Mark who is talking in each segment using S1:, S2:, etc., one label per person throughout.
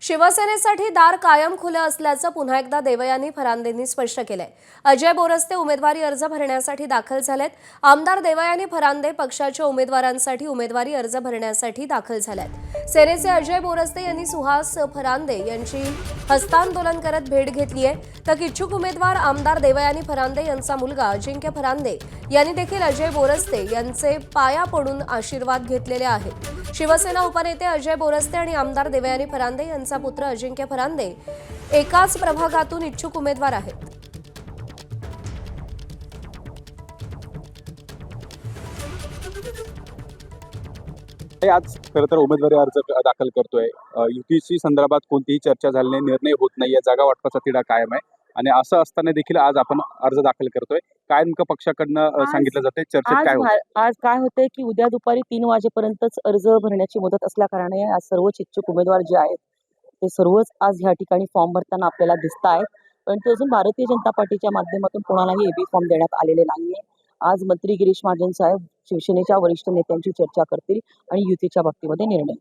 S1: शिवसेनेसाठी दार कायम खुलं असल्याचं पुन्हा एकदा देवयानी फरांदेंनी स्पष्ट केलंय। अजय बोरस्ते उमेदवारी अर्ज भरण्यासाठी दाखल झालेत। आमदार देवयानी फरांदे पक्षाच्या उमेदवारांसाठी उमेदवारी अर्ज भरण्यासाठी दाखल झालेत। सेनेचे अजय बोरस्ते यांनी सुहास फरांदे यांची हस्तांदोलन करत भेट घेतली आहे, तर इच्छुक उमेदवार आमदार देवयानी फरांदे यांचा मुलगा अजिंक्य फरांदे यांनी देखील अजय बोरस्ते यांचे पाया पडून आशीर्वाद घेतलेले आहेत। शिवसेना उपनेते अजय बोरस्ते आणि आमदार देवयानी फरांदे यांचा पुत्र अजिंक्य फरांदे एकाच प्रभागातून इच्छुक उमेदवार आहेत।
S2: आज खरं तर उमेदवारी अर्ज दाखल करतोय। युतीशी संदर्भात कोणतीही चर्चा झाली नाही, निर्णय होत नाहीये, जागा वाटपाचा तिढा कायम आहे आणि असं असताना देखील आज आपण अर्ज दाखल करतोय। काय नेमकं पक्षाकडनं सांगितलं जाते, चर्चेत काय होतं?
S3: आज काय होतंय की उद्या दुपारी 3 वाजेपर्यंतच अर्ज भरण्याची मुदत असल्या कारणाने आज सर्वच इच्छुक उमेदवार जे आहेत ते सर्वच आज ह्या ठिकाणी फॉर्म भरताना आपल्याला दिसत आहेत, पण ते अजून भारतीय जनता पार्टीच्या माध्यमातून कोणालाही एबी फॉर्म देण्यात आलेले नाहीये। आज मंत्री गिरीश महाजन साहेब शिवसेनेच्या वरिष्ठ नेत्यांची चर्चा करतील आणि युतीच्या बाबतीमध्ये निर्णय।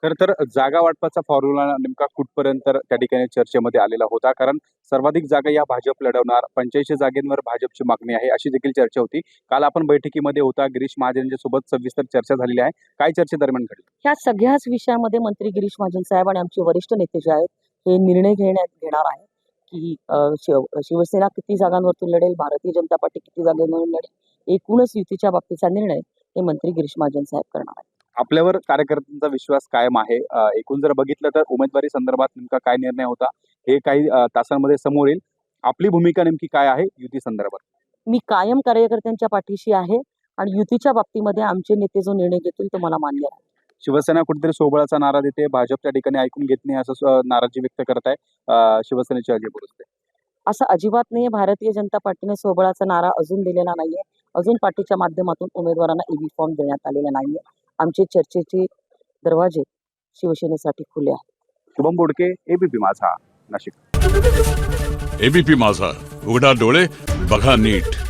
S2: खरं तर जागा वाटपाचा फॉर्म्युला नेमका कुठपर्यंत त्या ठिकाणी चर्चेमध्ये आलेला होता, कारण सर्वाधिक जागा या भाजप लढवणार, 85 जागेंवर भाजपची मागणी आहे अशी देखील चर्चा होती। काल आपण बैठकीमध्ये होता, गिरीश महाजनच्या सोबत सविस्तर चर्चा झालेली आहे। काय चर्चेदरम्यान घडली?
S3: ह्या सगळ्याच विषयामध्ये मंत्री गिरीश महाजन साहेब आणि आमचे वरिष्ठ नेते जे आहेत हे निर्णय घेणार आहेत की शिवसेना किती जागांवरतून लढेल, भारतीय जनता पार्टी किती जागांवरून लढेल, एकूणच युतीच्या बाबतीचा निर्णय हे मंत्री गिरीश महाजन साहेब करणार आहेत।
S2: आपल्यावर कार्यकर्त्यांचा विश्वास कायम आहे। एकूण जर बघितलं तर उमेदवारी संदर्भात नेमका काय निर्णय होता हे काही तासांमध्ये समोर येईल। आपली भूमिका नेमकी काय आहे युती संदर्भात?
S3: मी कायम कार्यकर्त्यांच्या पाठीशी आहे आणि युतीच्या बाबतीमध्ये आमचे नेते जो निर्णय घेतील तो मला मान्य आहे।
S2: शिवसेना कुठेतरी सोबळाचा नारा देते, भाजप त्या ठिकाणी ऐकून घेत नाही असं नाराजी व्यक्त करत आहे शिवसेनेचे अजय बोरस्ते।
S3: असं अजिबात नाही, भारतीय जनता पार्टीने सोबळाचा नारा अजून दिलेला नाहीये, अजून पार्टीच्या माध्यमातून उमेदवारांना एबी फॉर्म देण्यात आलेले नाहीये। आमचे चर्चेचे दरवाजे शिवसेनेसाठी खुले आहेत।
S2: शुभम बोडके, एबीपी माझा, नाशिक।
S4: एबीपी माझा, उघडा डोळे बघा नीट।